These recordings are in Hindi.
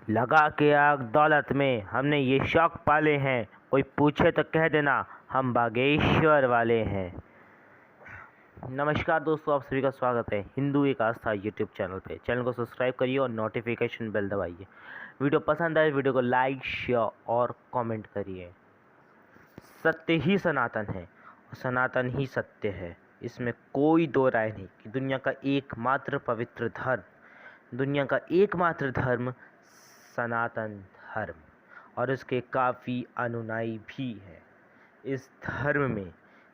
लगा के आग दौलत में हमने ये शौक पाले हैं, कोई पूछे तो कह देना हम बागेश्वर वाले हैं। नमस्कार दोस्तों, आप सभी का स्वागत है हिंदू एक आस्था यूट्यूब चैनल पे। चैनल को सब्सक्राइब करिए और नोटिफिकेशन बेल दबाइए। वीडियो पसंद आए वीडियो को लाइक शेयर और कमेंट करिए। सत्य ही सनातन है और सनातन ही सत्य है, इसमें कोई दो राय नहीं कि दुनिया का एकमात्र पवित्र धर्म, दुनिया का एकमात्र धर्म सनातन धर्म और इसके काफ़ी अनुयायी भी हैं। इस धर्म में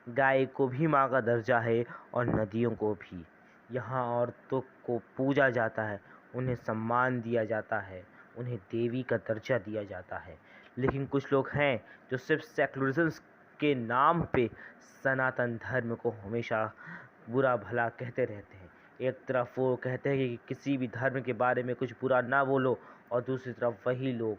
गाय को भी माँ का दर्जा है और नदियों को भी। यहाँ औरतों को पूजा जाता है, उन्हें सम्मान दिया जाता है, उन्हें देवी का दर्जा दिया जाता है। लेकिन कुछ लोग हैं जो सिर्फ सेकुलरिज्म के नाम पे सनातन धर्म को हमेशा बुरा भला कहते रहते हैं। एक तरफ वो कहते हैं कि किसी भी धर्म के बारे में कुछ बुरा ना बोलो, और दूसरी तरफ वही लोग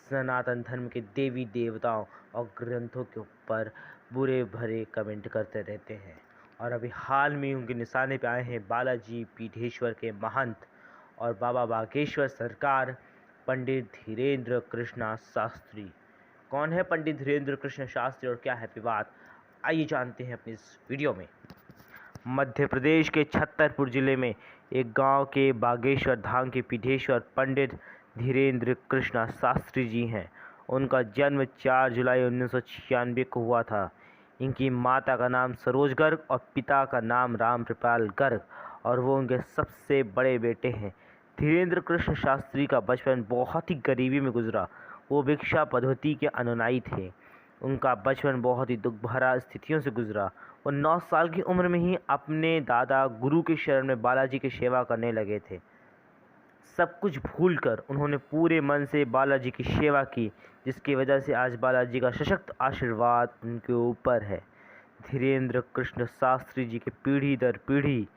सनातन धर्म के देवी देवताओं और ग्रंथों के ऊपर बुरे भरे कमेंट करते रहते हैं। और अभी हाल में उनके निशाने पे आए हैं बालाजी पीठेश्वर के महंत और बाबा बागेश्वर सरकार पंडित धीरेन्द्र कृष्णा शास्त्री। कौन है पंडित धीरेन्द्र कृष्ण शास्त्री और क्या है विवाद, आइए जानते हैं अपनी इस वीडियो में। मध्य प्रदेश के छतरपुर जिले में एक गांव के बागेश्वर धाम के पीठेश्वर पंडित धीरेन्द्र कृष्णा शास्त्री जी हैं। उनका जन्म 4 जुलाई 1996 को हुआ था। इनकी माता का नाम सरोज गर्ग और पिता का नाम रामकृपाल गर्ग और वो उनके सबसे बड़े बेटे हैं। धीरेन्द्र कृष्ण शास्त्री का बचपन बहुत ही गरीबी में गुजरा। वो भिक्षा पद्धति के अनुयायी थे। उनका बचपन बहुत ही दुख भरा स्थितियों से गुजरा। वो 9 साल की उम्र में ही अपने दादा गुरु के शरण में बालाजी की सेवा करने लगे थे। सब कुछ भूलकर उन्होंने पूरे मन से बालाजी की सेवा की, जिसकी वजह से आज बालाजी का सशक्त आशीर्वाद उनके ऊपर है। धीरेन्द्र कृष्ण शास्त्री जी की पीढ़ी दर पीढ़ी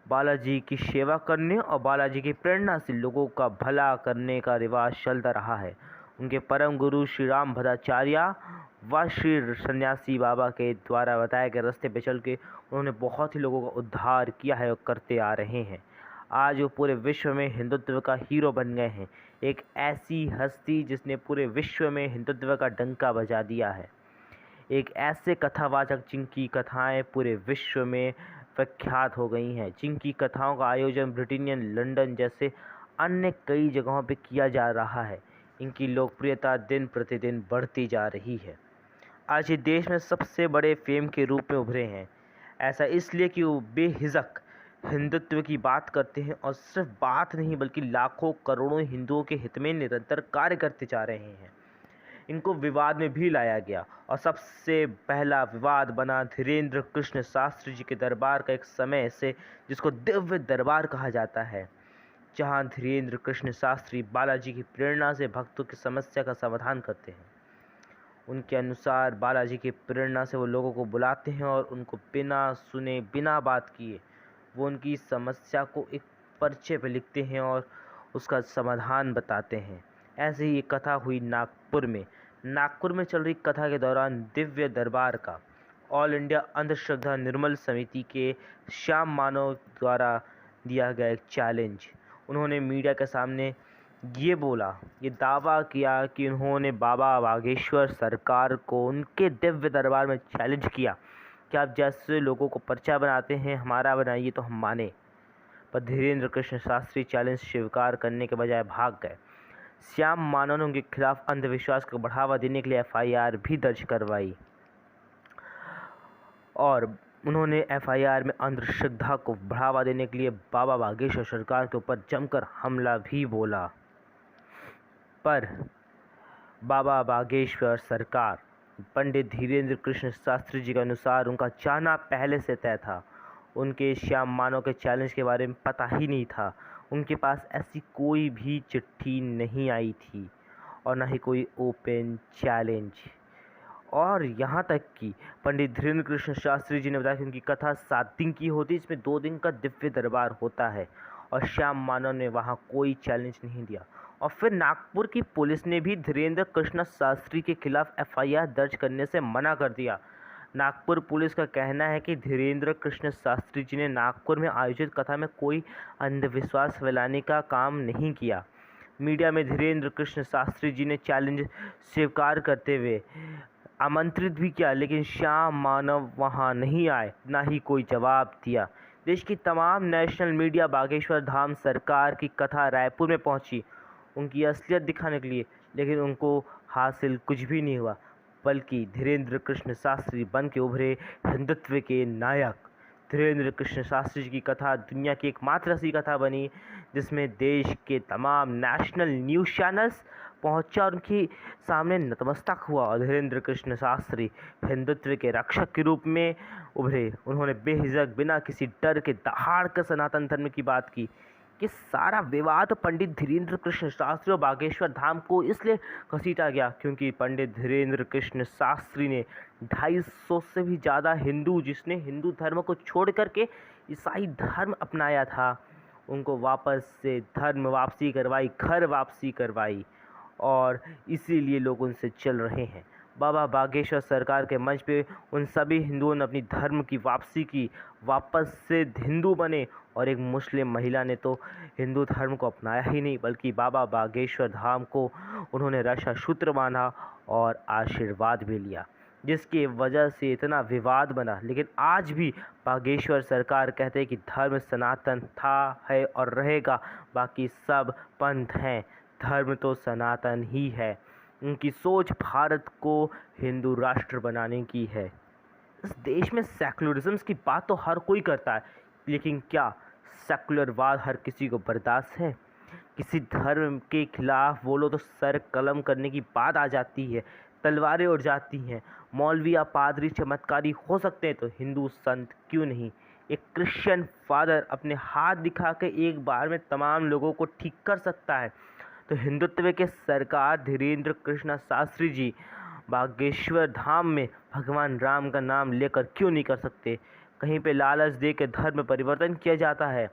बालाजी की सेवा करने और बालाजी की प्रेरणा से लोगों का भला करने का रिवाज चलता रहा है। उनके परम गुरु श्री राम भद्राचार्य व श्री सन्यासी बाबा के द्वारा बताए गए रास्ते पे चल के उन्होंने बहुत ही लोगों का उद्धार किया है और करते आ रहे हैं। आज वो पूरे विश्व में हिंदुत्व का हीरो बन गए हैं, एक ऐसी हस्ती जिसने पूरे विश्व में हिंदुत्व का डंका बजा दिया है। एक ऐसे कथावाचक जिनकी कथाएं पूरे विश्व में प्रख्यात हो गई हैं, जिनकी कथाओं का आयोजन ब्रिटेन, लंदन जैसे अन्य कई जगहों पे किया जा रहा है। इनकी लोकप्रियता दिन प्रतिदिन बढ़ती जा रही है। आज ये देश में सबसे बड़े फेम के रूप में उभरे हैं। ऐसा इसलिए कि वो बेहिचक हिंदुत्व की बात करते हैं और सिर्फ बात नहीं बल्कि लाखों करोड़ों हिंदुओं के हित में निरंतर कार्य करते जा रहे हैं। इनको विवाद में भी लाया गया और सबसे पहला विवाद बना धीरेन्द्र कृष्ण शास्त्री जी के दरबार का, एक समय से जिसको दिव्य दरबार कहा जाता है, जहां धीरेन्द्र कृष्ण शास्त्री बालाजी की प्रेरणा से भक्तों की समस्या का समाधान करते हैं। उनके अनुसार बालाजी की प्रेरणा से वो लोगों को बुलाते हैं और उनको बिना सुने बिना बात किए वो उनकी समस्या को एक पर्चे पर लिखते हैं और उसका समाधान बताते हैं। ऐसे ही एक कथा हुई नागपुर में चल रही कथा के दौरान दिव्य दरबार का ऑल इंडिया अंधश्रद्धा निर्मल समिति के श्याम मानव द्वारा दिया गया एक चैलेंज। उन्होंने मीडिया के सामने ये दावा किया कि उन्होंने बाबा बागेश्वर सरकार को उनके दिव्य दरबार में चैलेंज किया कि आप जैसे लोगों को पर्चा बनाते हैं, हमारा बनाइए तो हम माने। पर धीरेन्द्र कृष्ण शास्त्री चैलेंज स्वीकार करने के बजाय भाग गए। श्याम मानव ने उनके खिलाफ अंधविश्वास को बढ़ावा देने के लिए FIR भी दर्ज करवाई और उन्होंने FIR में अंधश्रद्धा को बढ़ावा देने के लिए बाबा बागेश्वर सरकार के ऊपर जमकर हमला भी बोला। पर बाबा बागेश्वर सरकार पंडित धीरेन्द्र कृष्ण शास्त्री जी के अनुसार उनका जाना पहले से तय था। उनके श्याम मानव के चैलेंज के बारे में पता ही नहीं था। उनके पास ऐसी कोई भी चिट्ठी नहीं आई थी और ना ही कोई ओपन चैलेंज। और यहाँ तक कि पंडित धीरेन्द्र कृष्ण शास्त्री जी ने बताया कि उनकी कथा 7 दिन की होती है, इसमें 2 दिन का दिव्य दरबार होता है और श्याम मानव ने वहाँ कोई चैलेंज नहीं दिया। और फिर नागपुर की पुलिस ने भी धीरेन्द्र कृष्ण शास्त्री के खिलाफ FIR दर्ज करने से मना कर दिया। नागपुर पुलिस का कहना है कि धीरेन्द्र कृष्ण शास्त्री जी ने नागपुर में आयोजित कथा में कोई अंधविश्वास फैलाने का काम नहीं किया। मीडिया में धीरेन्द्र कृष्ण शास्त्री जी ने चैलेंज स्वीकार करते हुए आमंत्रित भी किया, लेकिन श्याम मानव वहां नहीं आए, ना ही कोई जवाब दिया। देश की तमाम नेशनल मीडिया बागेश्वर धाम सरकार की कथा रायपुर में पहुंची उनकी असलियत दिखाने के लिए, लेकिन उनको हासिल कुछ भी नहीं हुआ, बल्कि धीरेन्द्र कृष्ण शास्त्री बन के उभरे हिंदुत्व के नायक। धीरेन्द्र कृष्ण शास्त्री जी की कथा दुनिया की एकमात्र ऐसी कथा बनी जिसमें देश के तमाम नेशनल न्यूज़ चैनल्स पहुंचा और उनके सामने नतमस्तक हुआ और धीरेन्द्र कृष्ण शास्त्री हिंदुत्व के रक्षक के रूप में उभरे। उन्होंने बेहिचक बिना किसी डर के दहाड़ कर सनातन धर्म की बात की। कि सारा विवाद पंडित धीरेन्द्र कृष्ण शास्त्री और बागेश्वर धाम को इसलिए घसीटा गया क्योंकि पंडित धीरेन्द्र कृष्ण शास्त्री ने 250 से भी ज़्यादा हिंदू, जिसने हिंदू धर्म को छोड़ करके ईसाई धर्म अपनाया था, उनको वापस से धर्म वापसी करवाई, घर वापसी करवाई और इसीलिए लोग उनसे चल रहे हैं। बाबा बागेश्वर सरकार के मंच पे उन सभी हिंदुओं ने अपनी धर्म की वापसी की, वापस से हिंदू बने और एक मुस्लिम महिला ने तो हिंदू धर्म को अपनाया ही नहीं बल्कि बाबा बागेश्वर धाम को उन्होंने रक्षा सूत्र बांधा और आशीर्वाद भी लिया, जिसकी वजह से इतना विवाद बना। लेकिन आज भी बागेश्वर सरकार कहते हैं कि धर्म सनातन था, है और रहेगा, बाकी सब पंथ हैं, धर्म तो सनातन ही है। उनकी सोच भारत को हिंदू राष्ट्र बनाने की है। इस देश में सेकुलरिज्म की बात तो हर कोई करता है, लेकिन क्या सेकुलरवाद हर किसी को बर्दाश्त है? किसी धर्म के खिलाफ बोलो तो सर कलम करने की बात आ जाती है, तलवारें उड़ जाती हैं। मौलवी या पादरी चमत्कारी हो सकते हैं तो हिंदू संत क्यों नहीं? एक क्रिश्चियन फादर अपने हाथ दिखा के एक बार में तमाम लोगों को ठीक कर सकता है, तो हिंदुत्व के सरकार धीरेन्द्र कृष्ण शास्त्री जी बागेश्वर धाम में भगवान राम का नाम लेकर क्यों नहीं कर सकते? कहीं पे लालच दे के धर्म परिवर्तन किया जाता है।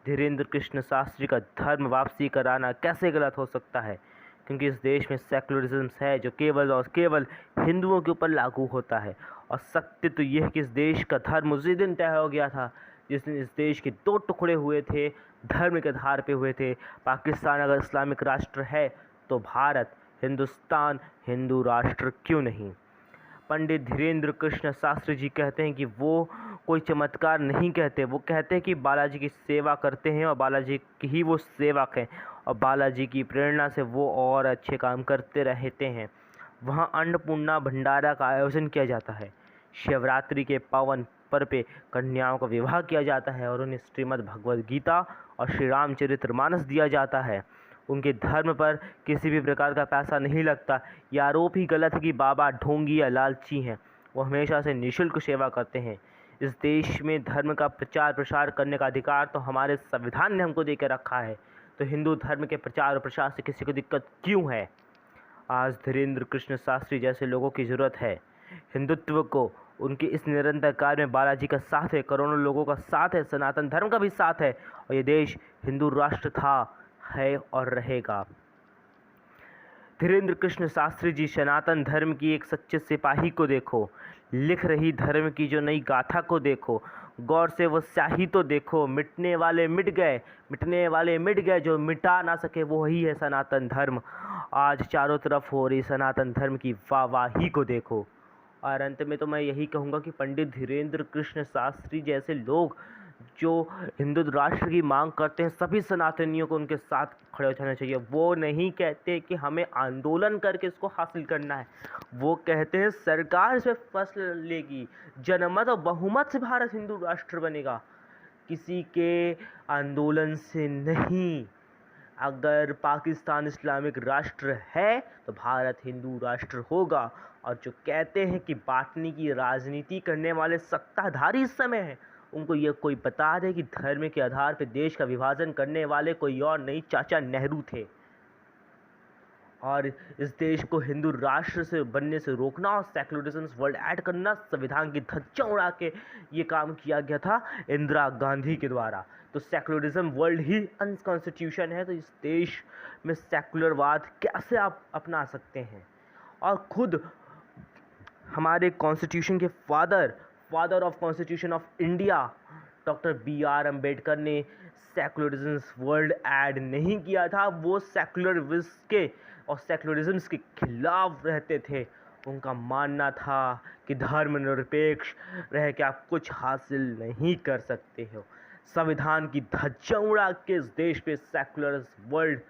धीरेन्द्र कृष्ण शास्त्री का धर्म वापसी कराना कैसे गलत हो सकता है? क्योंकि इस देश में सेकुलरिज्म है जो केवल और केवल हिंदुओं के ऊपर लागू होता है। और सत्य तो यह है कि इस देश का धर्म उसी दिन तय हो गया था जिस दिन इस देश के 2 टुकड़े हुए थे, धर्म के आधार पे हुए थे। पाकिस्तान अगर इस्लामिक राष्ट्र है तो भारत, हिंदुस्तान हिंदू राष्ट्र क्यों नहीं? पंडित धीरेन्द्र कृष्ण शास्त्री जी कहते हैं कि वो कोई चमत्कार नहीं कहते, वो कहते हैं कि बालाजी की सेवा करते हैं और बालाजी की ही वो सेवक हैं और बालाजी की प्रेरणा से वो और अच्छे काम करते रहते हैं। वहाँ अन्नपूर्णा भंडारा का आयोजन किया जाता है, शिवरात्रि के पावन पर्व पे कन्याओं का विवाह किया जाता है और उन्हें श्रीमद् भगवद गीता और श्री रामचरितमानस दिया जाता है। उनके धर्म पर किसी भी प्रकार का पैसा नहीं लगता। यह आरोप ही गलत है कि बाबा ढोंगी या लालची हैं। वो हमेशा से निःशुल्क सेवा करते हैं। इस देश में धर्म का प्रचार प्रसार करने का अधिकार तो हमारे संविधान ने हमको दे के रखा है, तो हिंदू धर्म के प्रचार और प्रसार से किसी को दिक्कत क्यों है? आज धीरेन्द्र कृष्ण शास्त्री जैसे लोगों की ज़रूरत है। हिंदुत्व को उनके इस निरंतर कार्य में बालाजी का साथ है, करोड़ों लोगों का साथ है, सनातन धर्म का भी साथ है और ये देश हिंदू राष्ट्र था, है और रहेगा। धीरेन्द्र कृष्ण शास्त्री जी सनातन धर्म की एक सच्चे सिपाही को देखो, लिख रही धर्म की जो नई गाथा को देखो, गौर से वो स्याही तो देखो। मिटने वाले मिट गए, मिटने वाले मिट गए, जो मिटा ना सके वो ही है सनातन धर्म। आज चारों तरफ हो रही सनातन धर्म की वाहवाही को देखो। और अंत में तो मैं यही कहूँगा कि पंडित धीरेन्द्र कृष्ण शास्त्री जैसे लोग जो हिंदू राष्ट्र की मांग करते हैं, सभी सनातनियों को उनके साथ खड़े हो जाना चाहिए। वो नहीं कहते कि हमें आंदोलन करके इसको हासिल करना है, वो कहते हैं सरकार इस पर फैसला लेगी, जनमत और बहुमत से भारत हिंदू राष्ट्र बनेगा, किसी के आंदोलन से नहीं। अगर पाकिस्तान इस्लामिक राष्ट्र है तो भारत हिंदू राष्ट्र होगा। और जो कहते हैं कि बांटने की राजनीति करने वाले सत्ताधारी इस समय हैं, उनको ये कोई बता दे कि धर्म के आधार पर देश का विभाजन करने वाले कोई और नहीं, चाचा नेहरू थे। और इस देश को हिंदू राष्ट्र से बनने से रोकना और सेकुलरिज्म वर्ल्ड ऐड करना, संविधान की धज्जियां उड़ा के ये काम किया गया था इंदिरा गांधी के द्वारा। तो सेकुलरिज्म वर्ल्ड ही अनकॉन्स्टिट्यूशन है, तो इस देश में सेकुलरवाद कैसे आप अपना सकते हैं? और खुद हमारे कॉन्स्टिट्यूशन के father of constitution of India doctor BR Ambedkar ने सेकुलरिज्म वर्ल्ड ऐड नहीं किया था। वो सेकुलरिज्म के और सेकुलरिज्म के खिलाफ रहते थे। उनका मानना था कि धर्मनिरपेक्ष रह के आप कुछ हासिल नहीं कर सकते हो। संविधान की ध्वजा उड़ा के इस देश पे सेकुलर वर्ल्ड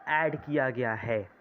ऐड किया गया है।